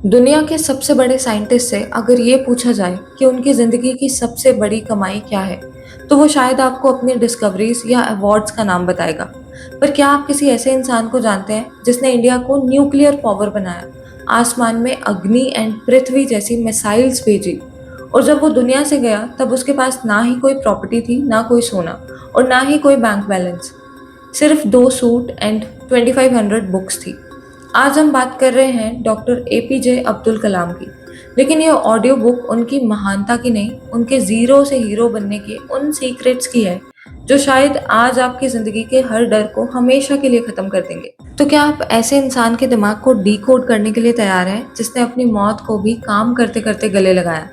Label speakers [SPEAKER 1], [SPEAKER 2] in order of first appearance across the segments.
[SPEAKER 1] दुनिया के सबसे बड़े साइंटिस्ट से अगर ये पूछा जाए कि उनकी ज़िंदगी की सबसे बड़ी कमाई क्या है, तो वो शायद आपको अपनी डिस्कवरीज या अवार्ड्स का नाम बताएगा। पर क्या आप किसी ऐसे इंसान को जानते हैं जिसने इंडिया को न्यूक्लियर पावर बनाया, आसमान में अग्नि एंड पृथ्वी जैसी मिसाइल्स भेजी, और जब वो दुनिया से गया तब उसके पास ना ही कोई प्रॉपर्टी थी, ना कोई सोना और ना ही कोई बैंक बैलेंस, सिर्फ 2 सूट एंड 2500 बुक्स थी। आज हम बात कर रहे हैं डॉक्टर एपीजे अब्दुल कलाम की। लेकिन ये ऑडियो बुक उनकी महानता की नहीं, उनके ज़ीरो से हीरो बनने के उन सीक्रेट्स की है, जो शायद आज आपकी ज़िंदगी के हर डर को हमेशा के लिए ख़त्म कर देंगे। तो क्या आप ऐसे इंसान के दिमाग को डिकोड करने के लिए तैयार हैं, जिसने अपनी मौत को भी काम करते-करते गले लगाया?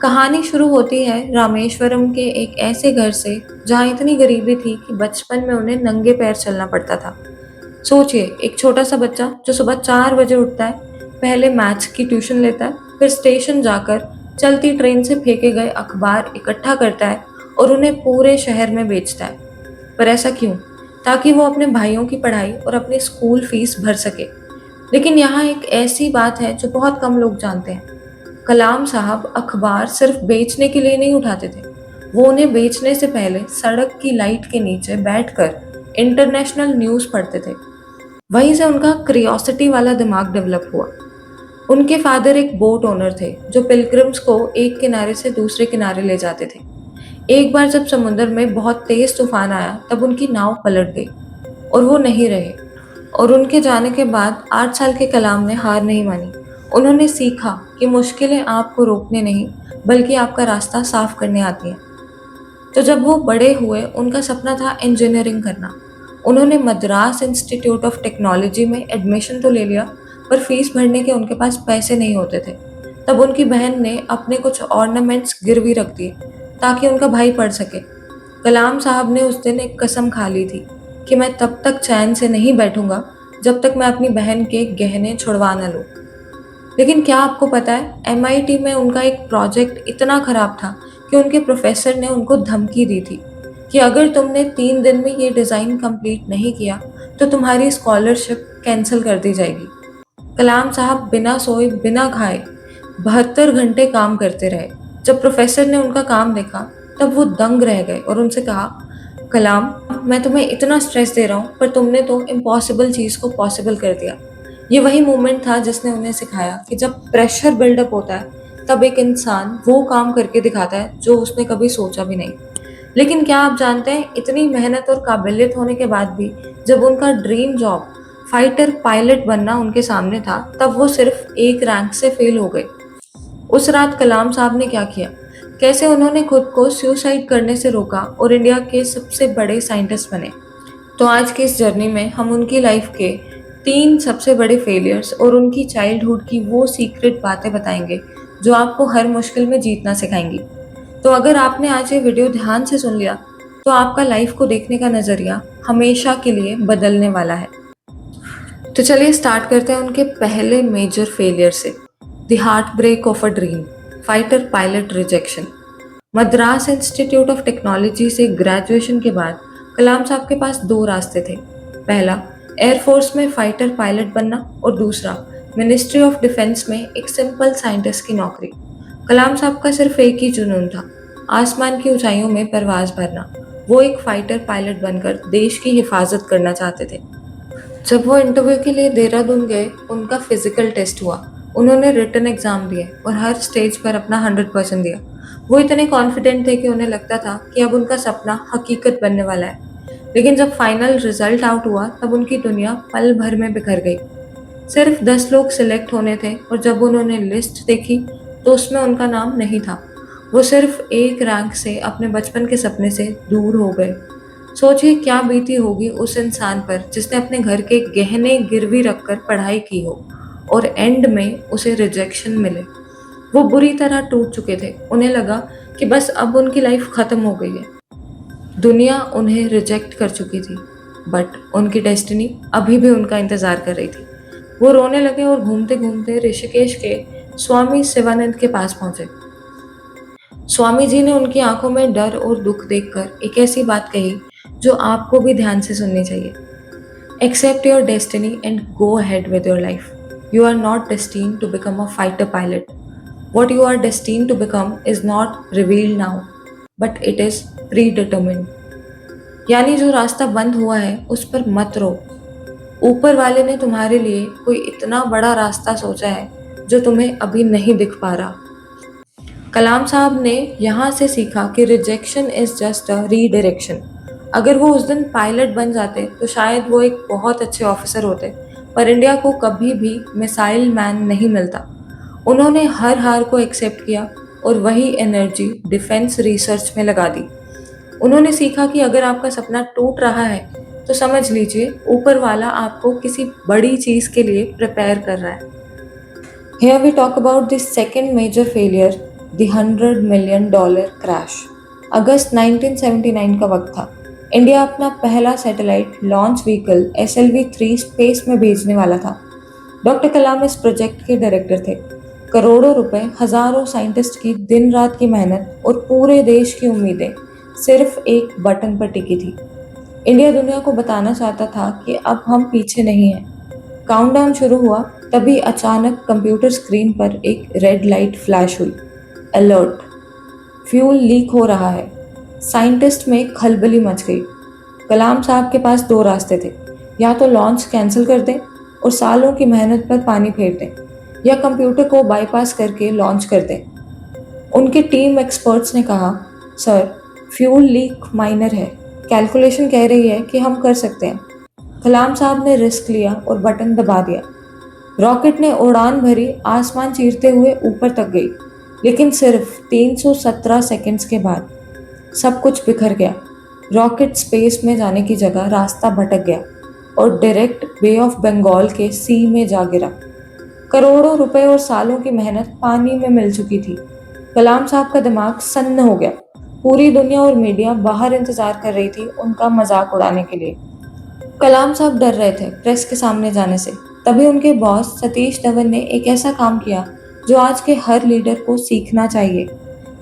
[SPEAKER 1] कहानी शुरू होती है रामेश्वरम के एक ऐसे घर से जहाँ इतनी गरीबी थी कि बचपन में उन्हें नंगे पैर चलना पड़ता था। सोचिए, एक छोटा सा बच्चा जो सुबह 4 बजे उठता है, पहले मैथ्स की ट्यूशन लेता है, फिर स्टेशन जाकर चलती ट्रेन से फेंके गए अखबार इकट्ठा करता है और उन्हें पूरे शहर में बेचता है। पर ऐसा क्यों? ताकि वो अपने भाइयों की पढ़ाई और अपनी स्कूल फीस भर सके। लेकिन यहाँ एक ऐसी बात है जो बहुत कम लोग जानते हैं। कलाम साहब अखबार सिर्फ बेचने के लिए नहीं उठाते थे। वो उन्हें बेचने से पहले सड़क की लाइट के नीचे बैठकर इंटरनेशनल न्यूज़ पढ़ते थे। वहीं से उनका क्रियोसिटी वाला दिमाग डेवलप हुआ। उनके फादर एक बोट ओनर थे जो पिलग्रिम्स को एक किनारे से दूसरे किनारे ले जाते थे। एक बार जब समुद्र में बहुत तेज तूफान आया तब उनकी नाव पलट गई और वो नहीं रहे। और उनके जाने के बाद 8 साल के कलाम ने हार नहीं मानी। उन्होंने सीखा कि मुश्किलें आपको रोकने नहीं, बल्कि आपका रास्ता साफ करने आती हैं। तो जब वो बड़े हुए, उनका सपना था इंजीनियरिंग करना। उन्होंने मद्रास इंस्टीट्यूट ऑफ टेक्नोलॉजी में एडमिशन तो ले लिया, पर फीस भरने के उनके पास पैसे नहीं होते थे। तब उनकी बहन ने अपने कुछ ऑर्नामेंट्स गिरवी रख दिए ताकि उनका भाई पढ़ सके। कलाम साहब ने उस दिन एक कसम खा ली थी कि मैं तब तक चैन से नहीं बैठूंगा जब तक मैं अपनी बहन के गहने छुड़वा न लूं। लेकिन क्या आपको पता है, एमआईटी में उनका एक प्रोजेक्ट इतना खराब था कि उनके प्रोफेसर ने उनको धमकी दी थी कि अगर तुमने 3 दिन में ये डिज़ाइन कंप्लीट नहीं किया तो तुम्हारी स्कॉलरशिप कैंसिल कर दी जाएगी। कलाम साहब बिना सोए बिना खाए 72 घंटे काम करते रहे। जब प्रोफेसर ने उनका काम देखा तब वो दंग रह गए और उनसे कहा, कलाम, मैं तुम्हें इतना स्ट्रेस दे रहा हूँ पर तुमने तो इम्पॉसिबल चीज़ को पॉसिबल कर दिया। ये वही मोमेंट था जिसने उन्हें सिखाया कि जब प्रेशर बिल्डअप होता है तब एक इंसान वो काम करके दिखाता है जो उसने कभी सोचा भी नहीं। लेकिन क्या आप जानते हैं, इतनी मेहनत और काबिलियत होने के बाद भी जब उनका ड्रीम जॉब फाइटर पायलट बनना उनके सामने था, तब वो सिर्फ एक रैंक से फेल हो गए। उस रात कलाम साहब ने क्या किया, कैसे उन्होंने खुद को सुसाइड करने से रोका और इंडिया के सबसे बड़े साइंटिस्ट बने। तो आज की इस जर्नी में हम उनकी लाइफ के 3 सबसे बड़े फेलियर्स और उनकी चाइल्डहुड की वो सीक्रेट बातें बताएंगे जो आपको हर मुश्किल में जीतना सिखाएंगी। तो अगर आपने आज ये वीडियो ध्यान से सुन लिया तो आपका लाइफ को देखने का नज़रिया हमेशा के लिए बदलने वाला है। तो चलिए स्टार्ट करते हैं उनके पहले मेजर फेलियर से, the heart break of a dream, fighter pilot rejection. Madras institute of technology से ग्रेजुएशन के बाद कलाम साहब के पास 2 रास्ते थे। पहला, एयरफोर्स में फाइटर पायलट बनना और दूसरा, मिनिस्ट्री ऑफ डिफेंस में एक सिंपल साइंटिस्ट की नौकरी। कलाम साहब का सिर्फ एक ही जुनून था, आसमान की ऊंचाइयों में परवाज भरना। वो एक फाइटर पायलट बनकर देश की हिफाजत करना चाहते थे। जब वो इंटरव्यू के लिए देहरादून गए, उनका फिजिकल टेस्ट हुआ। उन्होंने रिटन एग्जाम दिए और हर स्टेज पर अपना 100% दिया। वो इतने कॉन्फिडेंट थे कि उन्हें लगता था कि अब उनका सपना हकीकत बनने वाला है। लेकिन जब फाइनल रिजल्ट आउट हुआ तब उनकी दुनिया पल भर में बिखर गई। सिर्फ 10 लोग सिलेक्ट होने थे और जब उन्होंने लिस्ट देखी तो उसमें उनका नाम नहीं था। वो सिर्फ एक रैंक से अपने बचपन के सपने से दूर हो गए। सोचिए क्या बीती होगी उस इंसान पर जिसने अपने घर के गहने गिरवी रखकर पढ़ाई की हो और एंड में उसे रिजेक्शन मिले। वो बुरी तरह टूट चुके थे। उन्हें लगा कि बस अब उनकी लाइफ खत्म हो गई है। दुनिया उन्हें रिजेक्ट कर चुकी थी, बट उनकी डेस्टिनी अभी भी उनका इंतजार कर रही थी। वो रोने लगे और घूमते घूमते ऋषिकेश के स्वामी शिवानंद के पास पहुंचे। स्वामी जी ने उनकी आंखों में डर और दुख देखकर एक ऐसी बात कही जो आपको भी ध्यान से सुननी चाहिए। Accept your destiny and go ahead with your life. You are not destined to become a fighter pilot. What you are destined to become is not revealed now, but it is predetermined. यानी जो रास्ता बंद हुआ है उस पर मत रोक। ऊपर वाले ने तुम्हारे लिए कोई इतना बड़ा रास्ता सोचा है जो तुम्हें अभी नहीं दिख पा रहा। कलाम साहब ने यहाँ से सीखा कि rejection is just a redirection. अगर वो उस दिन पायलट बन जाते तो शायद वो एक बहुत अच्छे ऑफिसर होते, पर इंडिया को कभी भी मिसाइल मैन नहीं मिलता। उन्होंने हर हार को एक्सेप्ट किया और वही एनर्जी डिफेंस रिसर्च में लगा दी। उन्होंने सीखा कि अगर आपका सपना टूट रहा है तो समझ लीजिए ऊपर वाला आपको किसी बड़ी चीज के लिए प्रिपेयर कर रहा है। Here we talk about the second major failure, the $100 million crash. अगस्त 1979 का वक्त था। इंडिया अपना पहला satellite launch vehicle SLV-3 space में भेजने वाला था। डॉक्टर कलाम इस प्रोजेक्ट के डायरेक्टर थे। करोड़ों रुपए, हजारों साइंटिस्ट की दिन रात की मेहनत और पूरे देश की उम्मीदें सिर्फ एक बटन पर टिकी थी। इंडिया दुनिया को बताना चाहता था कि अब हम पीछे नहीं हैं। काउंटडाउन शुरू हुआ, तभी अचानक कंप्यूटर स्क्रीन पर एक रेड लाइट फ्लैश हुई। अलर्ट, फ्यूल लीक हो रहा है। साइंटिस्ट में खलबली मच गई। कलाम साहब के पास दो रास्ते थे, या तो लॉन्च कैंसिल कर दें और सालों की मेहनत पर पानी फेर दें, या कंप्यूटर को बाईपास करके लॉन्च कर दें। उनके टीम एक्सपर्ट्स ने कहा, सर, फ्यूल लीक माइनर है, कैलकुलेशन कह रही है कि हम कर सकते हैं। कलाम साहब ने रिस्क लिया और बटन दबा दिया। रॉकेट ने उड़ान भरी, आसमान चीरते हुए ऊपर तक गई, लेकिन सिर्फ 317 सेकंड्स के बाद सब कुछ बिखर गया। रॉकेट स्पेस में जाने की जगह रास्ता भटक गया और डायरेक्ट बे ऑफ बंगाल के सी में जा गिरा। करोड़ों रुपए और सालों की मेहनत पानी में मिल चुकी थी। कलाम साहब का दिमाग सन्न हो गया। पूरी दुनिया और मीडिया बाहर इंतजार कर रही थी उनका मजाक उड़ाने के लिए। कलाम साहब डर रहे थे प्रेस के सामने जाने से। तभी उनके बॉस सतीश धवन ने एक ऐसा काम किया जो आज के हर लीडर को सीखना चाहिए।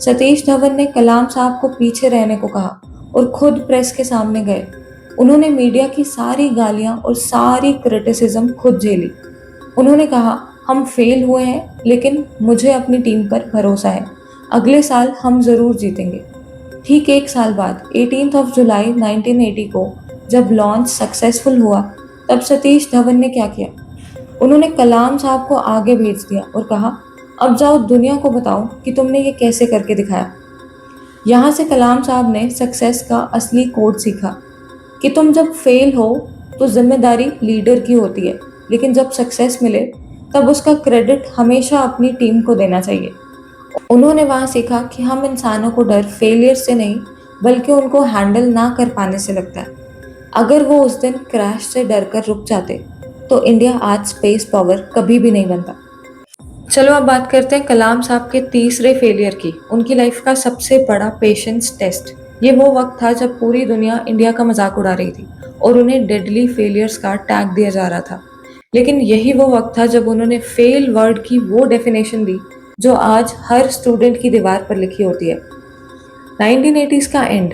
[SPEAKER 1] सतीश धवन ने कलाम साहब को पीछे रहने को कहा और खुद प्रेस के सामने गए। उन्होंने मीडिया की सारी गालियां और सारी क्रिटिसिज्म खुद झेली। उन्होंने कहा, हम फेल हुए हैं, लेकिन मुझे अपनी टीम पर भरोसा है। अगले साल हम जरूर जीतेंगे। ठीक एक साल बाद 18 जुलाई 1980 को जब लॉन्च सक्सेसफुल हुआ, तब सतीश धवन ने क्या किया? उन्होंने कलाम साहब को आगे भेज दिया और कहा, अब जाओ दुनिया को बताओ कि तुमने ये कैसे करके दिखाया। यहाँ से कलाम साहब ने सक्सेस का असली कोड सीखा कि तुम जब फेल हो तो जिम्मेदारी लीडर की होती है, लेकिन जब सक्सेस मिले तब उसका क्रेडिट हमेशा अपनी टीम को देना चाहिए। उन्होंने वहाँ सीखा कि हम इंसानों को डर फेलियर से नहीं, बल्कि उनको हैंडल ना कर पाने से लगता है। अगर वो उस दिन क्रैश से डर कर रुक जाते तो इंडिया आज स्पेस पावर कभी भी नहीं बनता। चलो अब बात करते हैं कलाम साहब के तीसरे फेलियर की, उनकी लाइफ का सबसे बड़ा पेशेंस टेस्ट। ये वो वक्त था जब पूरी दुनिया इंडिया का मजाक उड़ा रही थी और उन्हें डेडली फेलियर्स का टैग दिया जा रहा था। लेकिन यही वो वक्त था जब उन्होंने फेल वर्ड की वो डेफिनेशन दी जो आज हर स्टूडेंट की दीवार पर लिखी होती है। 1980s का एंड,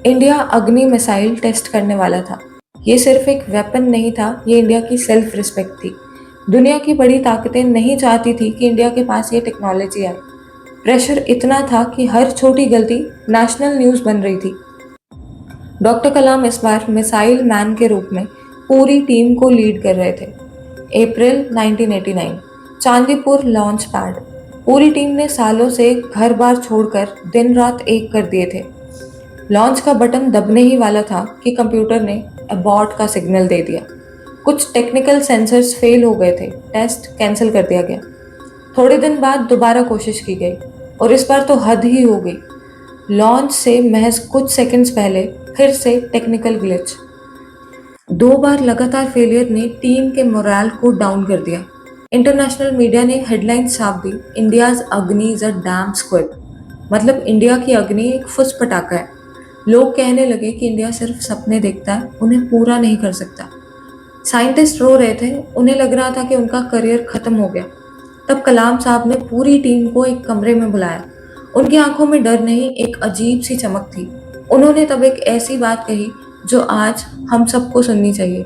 [SPEAKER 1] इंडिया अग्नि मिसाइल टेस्ट करने वाला था। ये सिर्फ एक वेपन नहीं था, ये इंडिया की सेल्फ रिस्पेक्ट थी। दुनिया की बड़ी ताकतें नहीं चाहती थी कि इंडिया के पास ये टेक्नोलॉजी आए। प्रेशर इतना था कि हर छोटी गलती नेशनल न्यूज़ बन रही थी। डॉक्टर कलाम इस बार मिसाइल मैन के रूप में पूरी टीम को लीड कर रहे थे। अप्रैल 1989, चांदीपुर लॉन्च पैड। पूरी टीम ने सालों से घर बार छोड़कर दिन रात एक कर दिए थे। लॉन्च का बटन दबने ही वाला था कि कंप्यूटर ने अबॉर्ट का सिग्नल दे दिया। कुछ टेक्निकल सेंसर्स फेल हो गए थे, टेस्ट कैंसिल कर दिया गया। थोड़े दिन बाद दोबारा कोशिश की गई और इस बार तो हद ही हो गई। लॉन्च से महज कुछ सेकंड्स पहले फिर से टेक्निकल ग्लिच। 2 बार लगातार फेलियर ने टीम के मोरल को डाउन कर दिया। इंटरनेशनल मीडिया ने हेडलाइंस छाप दी, इंडियाज अग्नि इज अ डैम स्क्विड। मतलब इंडिया की अग्नि एक फुस पटाखा है। लोग कहने लगे कि इंडिया सिर्फ सपने देखता है, उन्हें पूरा नहीं कर सकता। साइंटिस्ट रो रहे थे, उन्हें लग रहा था कि उनका करियर खत्म हो गया। तब कलाम साहब ने पूरी टीम को एक कमरे में बुलाया। उनकी आंखों में डर नहीं, एक अजीब सी चमक थी। उन्होंने तब एक ऐसी बात कही जो आज हम सबको सुननी चाहिए।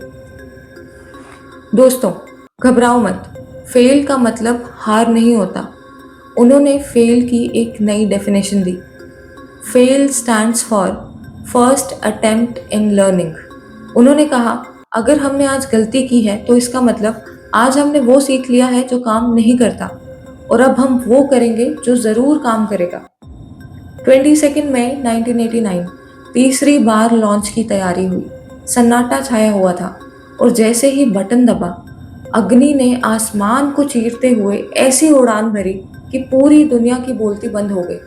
[SPEAKER 1] दोस्तों, घबराओ मत, फेल का मतलब हार नहीं होता। उन्होंने फेल की एक नई definition the. Fail stands for first attempt in learning. उन्होंने कहा, अगर हमने आज गलती की है तो इसका मतलब आज हमने वो सीख लिया है जो काम नहीं करता, और अब हम वो करेंगे जो ज़रूर काम करेगा। 22 मई 1989 तीसरी बार लॉन्च की तैयारी हुई। सन्नाटा छाया हुआ था और जैसे ही बटन दबा, अग्नि ने आसमान को चीरते हुए ऐसी उड़ान भरी कि पूरी दुनिया की बोलती बंद हो गई।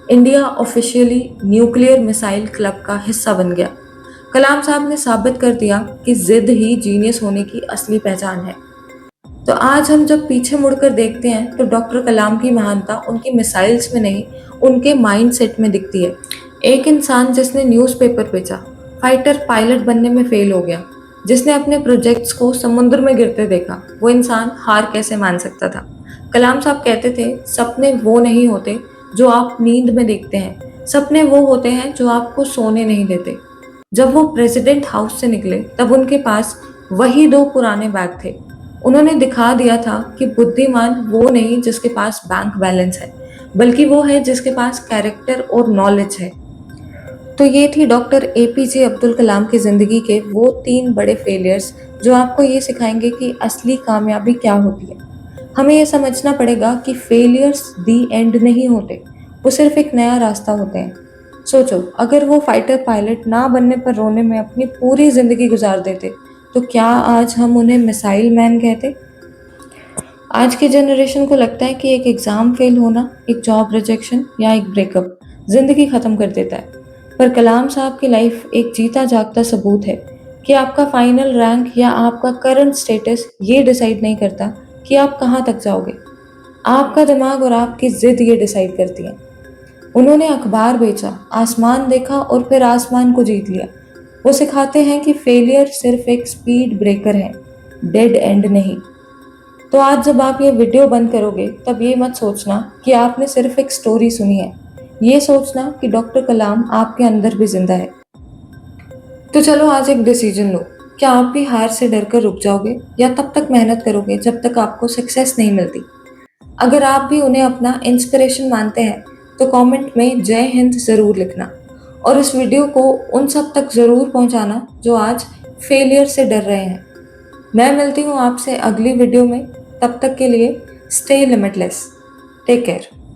[SPEAKER 1] India officially nuclear missile club का हिस्सा बन गया। कलाम साहब ने साबित कर दिया कि जिद ही जीनियस होने की असली पहचान है। तो आज हम जब पीछे मुड़कर देखते हैं तो डॉक्टर कलाम की महानता उनकी मिसाइल्स में नहीं, उनके माइंडसेट में दिखती है। एक इंसान जिसने न्यूज़पेपर बेचा, फाइटर पायलट बनने में फेल हो गया, जिसने अपने प्रोजेक्ट्स को समुद्र में गिरते देखा, वो इंसान हार कैसे मान सकता था? कलाम साहब कहते थे, सपने वो नहीं होते जो आप नींद में देखते हैं, सपने वो होते हैं जो आपको सोने नहीं देते। जब वो प्रेसिडेंट हाउस से निकले तब उनके पास वही दो पुराने बैग थे। उन्होंने दिखा दिया था कि बुद्धिमान वो नहीं जिसके पास बैंक बैलेंस है, बल्कि वो है जिसके पास कैरेक्टर और नॉलेज है। तो ये थी डॉक्टर एपीजे अब्दुल कलाम की ज़िंदगी के वो 3 बड़े फेलियर्स जो आपको ये सिखाएंगे कि असली कामयाबी क्या होती है। हमें ये समझना पड़ेगा कि फेलियर्स दी एंड नहीं होते, वो सिर्फ एक नया रास्ता होते हैं। सोचो, अगर वो फाइटर पायलट ना बनने पर रोने में अपनी पूरी ज़िंदगी गुजार देते, तो क्या आज हम उन्हें मिसाइल मैन कहते? आज की जनरेशन को लगता है कि एक एग्ज़ाम फेल होना, एक जॉब रिजेक्शन या एक ब्रेकअप ज़िंदगी ख़त्म कर देता है। पर कलाम साहब की लाइफ एक जीता जागता सबूत है कि आपका फाइनल रैंक या आपका करंट स्टेटस ये डिसाइड नहीं करता कि आप कहाँ तक जाओगे। आपका दिमाग और आपकी ज़िद ये डिसाइड करती है। उन्होंने अखबार बेचा, आसमान देखा और फिर आसमान को जीत लिया। वो सिखाते हैं कि फेलियर सिर्फ एक स्पीड ब्रेकर है, डेड एंड नहीं। तो आज जब आप ये वीडियो बंद करोगे तब ये मत सोचना कि आपने सिर्फ एक स्टोरी सुनी है। ये सोचना कि डॉक्टर कलाम आपके अंदर भी जिंदा है। तो चलो आज एक डिसीजन लो। क्या आप भी हार से डरकर रुक जाओगे या तब तक मेहनत करोगे जब तक आपको सक्सेस नहीं मिलती? अगर आप भी उन्हें अपना इंस्पिरेशन मानते हैं तो कमेंट में जय हिंद ज़रूर लिखना, और इस वीडियो को उन सब तक ज़रूर पहुंचाना जो आज फेलियर से डर रहे हैं। मैं मिलती हूँ आपसे अगली वीडियो में। तब तक के लिए स्टे लिमिटलेस। Take care.